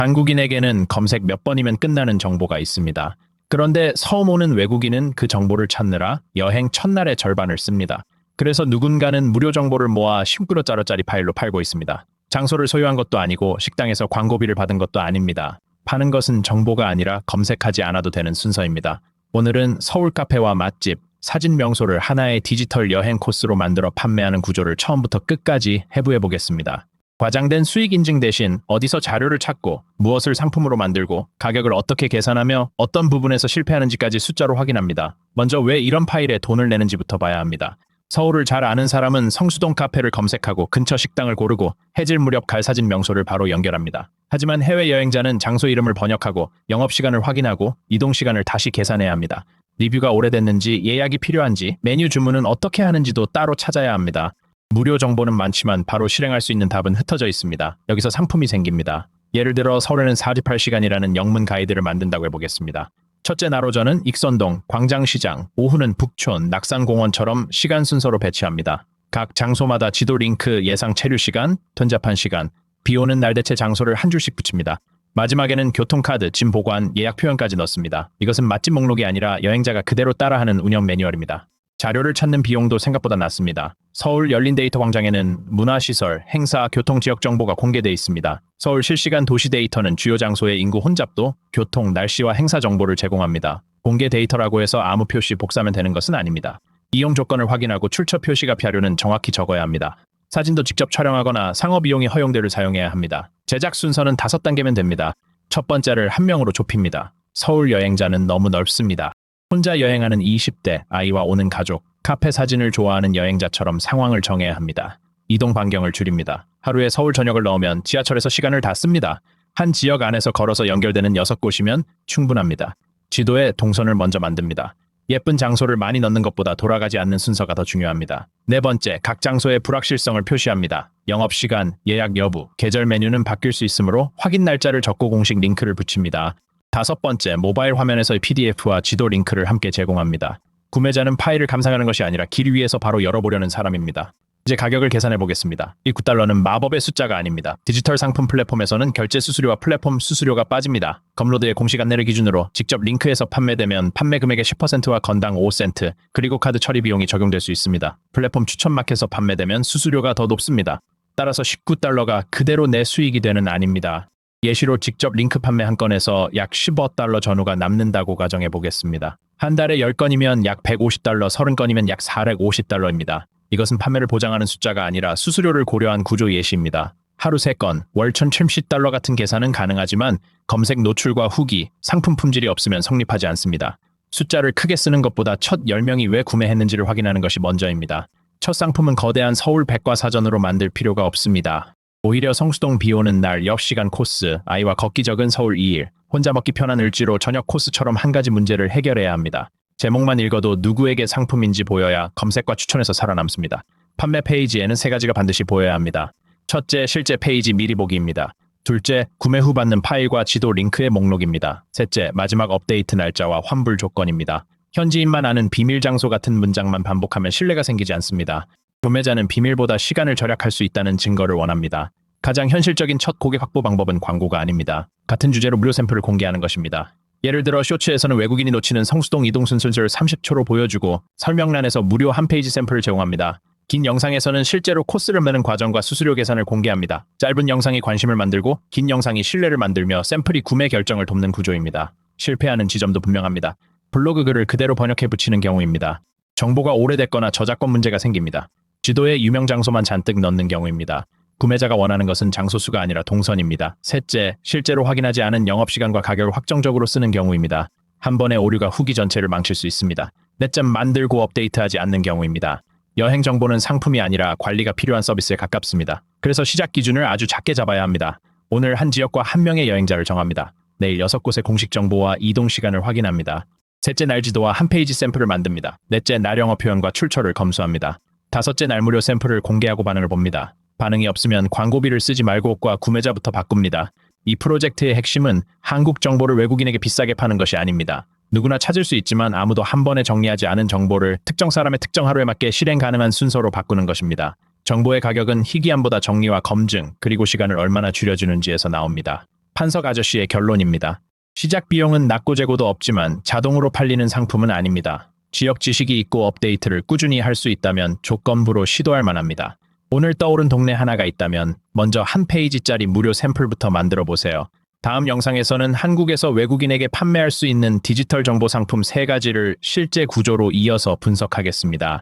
한국인에게는 검색 몇 번이면 끝나는 정보가 있습니다. 그런데 처음 오는 외국인은 그 정보를 찾느라 여행 첫날의 절반을 씁니다. 그래서 누군가는 무료 정보를 모아 10kg짜리 파일로 팔고 있습니다. 장소를 소유한 것도 아니고 식당에서 광고비를 받은 것도 아닙니다. 파는 것은 정보가 아니라 검색하지 않아도 되는 순서입니다. 오늘은 서울 카페와 맛집, 사진 명소를 하나의 디지털 여행 코스로 만들어 판매하는 구조를 처음부터 끝까지 해부해 보겠습니다. 과장된 수익 인증 대신 어디서 자료를 찾고 무엇을 상품으로 만들고 가격을 어떻게 계산하며 어떤 부분에서 실패하는지까지 숫자로 확인합니다. 먼저 왜 이런 파일에 돈을 내는지부터 봐야 합니다. 서울을 잘 아는 사람은 성수동 카페를 검색하고 근처 식당을 고르고 해질 무렵 갈 사진 명소를 바로 연결합니다. 하지만 해외 여행자는 장소 이름을 번역하고 영업시간을 확인하고 이동시간을 다시 계산해야 합니다. 리뷰가 오래됐는지 예약이 필요한지 메뉴 주문은 어떻게 하는지도 따로 찾아야 합니다. 무료 정보는 많지만 바로 실행할 수 있는 답은 흩어져 있습니다. 여기서 상품이 생깁니다. 예를 들어 서울에는 48시간이라는 영문 가이드를 만든다고 해보겠습니다. 첫째 날 오전은 익선동, 광장시장, 오후는 북촌, 낙산공원처럼 시간 순서로 배치합니다. 각 장소마다 지도 링크, 예상 체류 시간, 전잡한 시간, 비 오는 날 대체 장소를 한 줄씩 붙입니다. 마지막에는 교통카드, 짐 보관, 예약 표현까지 넣습니다. 이것은 맛집 목록이 아니라 여행자가 그대로 따라하는 운영 매뉴얼입니다. 자료를 찾는 비용도 생각보다 낮습니다. 서울 열린 데이터 광장에는 문화시설, 행사, 교통 지역 정보가 공개되어 있습니다. 서울 실시간 도시 데이터는 주요 장소의 인구 혼잡도, 교통, 날씨와 행사 정보를 제공합니다. 공개 데이터라고 해서 아무 표시 복사하면 되는 것은 아닙니다. 이용 조건을 확인하고 출처 표시가 필요는 정확히 적어야 합니다. 사진도 직접 촬영하거나 상업 이용이 허용대를 사용해야 합니다. 제작 순서는 5단계면 됩니다. 첫 번째를 한 명으로 좁힙니다. 서울 여행자는 너무 넓습니다. 혼자 여행하는 20대, 아이와 오는 가족, 카페 사진을 좋아하는 여행자처럼 상황을 정해야 합니다. 이동 반경을 줄입니다. 하루에 서울 전역을 넣으면 지하철에서 시간을 다 씁니다. 한 지역 안에서 걸어서 연결되는 6곳이면 충분합니다. 지도에 동선을 먼저 만듭니다. 예쁜 장소를 많이 넣는 것보다 돌아가지 않는 순서가 더 중요합니다. 네 번째, 각 장소의 불확실성을 표시합니다. 영업시간, 예약 여부, 계절 메뉴는 바뀔 수 있으므로 확인 날짜를 적고 공식 링크를 붙입니다. 다섯 번째, 모바일 화면에서의 PDF와 지도 링크를 함께 제공합니다. 구매자는 파일을 감상하는 것이 아니라 길 위에서 바로 열어보려는 사람입니다. 이제 가격을 계산해 보겠습니다. 이 9달러는 마법의 숫자가 아닙니다. 디지털 상품 플랫폼에서는 결제 수수료와 플랫폼 수수료가 빠집니다. 검로드의 공식 안내를 기준으로 직접 링크에서 판매되면 판매 금액의 10%와 건당 5센트, 그리고 카드 처리 비용이 적용될 수 있습니다. 플랫폼 추천 마켓에서 판매되면 수수료가 더 높습니다. 따라서 19달러가 그대로 내 수익이 되는 아닙니다. 예시로 직접 링크 판매 한 건에서 약 15달러 전후가 남는다고 가정해 보겠습니다. 한 달에 10건이면 약 150달러, 30건이면 약 450달러입니다. 이것은 판매를 보장하는 숫자가 아니라 수수료를 고려한 구조 예시입니다. 하루 3건, 월 1070달러 같은 계산은 가능하지만 검색 노출과 후기, 상품 품질이 없으면 성립하지 않습니다. 숫자를 크게 쓰는 것보다 첫 10명이 왜 구매했는지를 확인하는 것이 먼저입니다. 첫 상품은 거대한 서울 백과사전으로 만들 필요가 없습니다. 오히려 성수동 비 오는 날 옆시간 코스, 아이와 걷기 적은 서울 2일, 혼자 먹기 편한 을지로 저녁 코스처럼 한 가지 문제를 해결해야 합니다. 제목만 읽어도 누구에게 상품인지 보여야 검색과 추천에서 살아남습니다. 판매 페이지에는 3가지가 반드시 보여야 합니다. 첫째, 실제 페이지 미리 보기입니다. 둘째, 구매 후 받는 파일과 지도 링크의 목록입니다. 셋째, 마지막 업데이트 날짜와 환불 조건입니다. 현지인만 아는 비밀 장소 같은 문장만 반복하면 신뢰가 생기지 않습니다. 구매자는 비밀보다 시간을 절약할 수 있다는 증거를 원합니다. 가장 현실적인 첫 고객 확보 방법은 광고가 아닙니다. 같은 주제로 무료 샘플을 공개하는 것입니다. 예를 들어 쇼츠에서는 외국인이 놓치는 성수동 이동 순서를 30초로 보여주고 설명란에서 무료 한 페이지 샘플을 제공합니다. 긴 영상에서는 실제로 코스를 매는 과정과 수수료 계산을 공개합니다. 짧은 영상이 관심을 만들고 긴 영상이 신뢰를 만들며 샘플이 구매 결정을 돕는 구조입니다. 실패하는 지점도 분명합니다. 블로그 글을 그대로 번역해 붙이는 경우입니다. 정보가 오래됐거나 저작권 문제가 생깁니다. 지도에 유명 장소만 잔뜩 넣는 경우입니다. 구매자가 원하는 것은 장소수가 아니라 동선입니다. 셋째, 실제로 확인하지 않은 영업시간과 가격을 확정적으로 쓰는 경우입니다. 한 번의 오류가 후기 전체를 망칠 수 있습니다. 넷째, 만들고 업데이트하지 않는 경우입니다. 여행 정보는 상품이 아니라 관리가 필요한 서비스에 가깝습니다. 그래서 시작 기준을 아주 작게 잡아야 합니다. 오늘 한 지역과 한 명의 여행자를 정합니다. 내일 6곳의 공식 정보와 이동 시간을 확인합니다. 셋째, 날지도와 한 페이지 샘플을 만듭니다. 넷째, 날 영어 표현과 출처를 검수합니다. 다섯째, 날 무료 샘플을 공개하고 반응을 봅니다. 반응이 없으면 광고비를 쓰지 말고과 구매자부터 바꿉니다. 이 프로젝트의 핵심은 한국 정보를 외국인에게 비싸게 파는 것이 아닙니다. 누구나 찾을 수 있지만 아무도 한 번에 정리하지 않은 정보를 특정 사람의 특정 하루에 맞게 실행 가능한 순서로 바꾸는 것입니다. 정보의 가격은 희귀함보다 정리와 검증, 그리고 시간을 얼마나 줄여주는지에서 나옵니다. 판석 아저씨의 결론입니다. 시작 비용은 낮고 재고도 없지만 자동으로 팔리는 상품은 아닙니다. 지역 지식이 있고 업데이트를 꾸준히 할 수 있다면 조건부로 시도할 만합니다. 오늘 떠오른 동네 하나가 있다면 먼저 한 페이지짜리 무료 샘플부터 만들어 보세요. 다음 영상에서는 한국에서 외국인에게 판매할 수 있는 디지털 정보 상품 3가지를 실제 구조로 이어서 분석하겠습니다.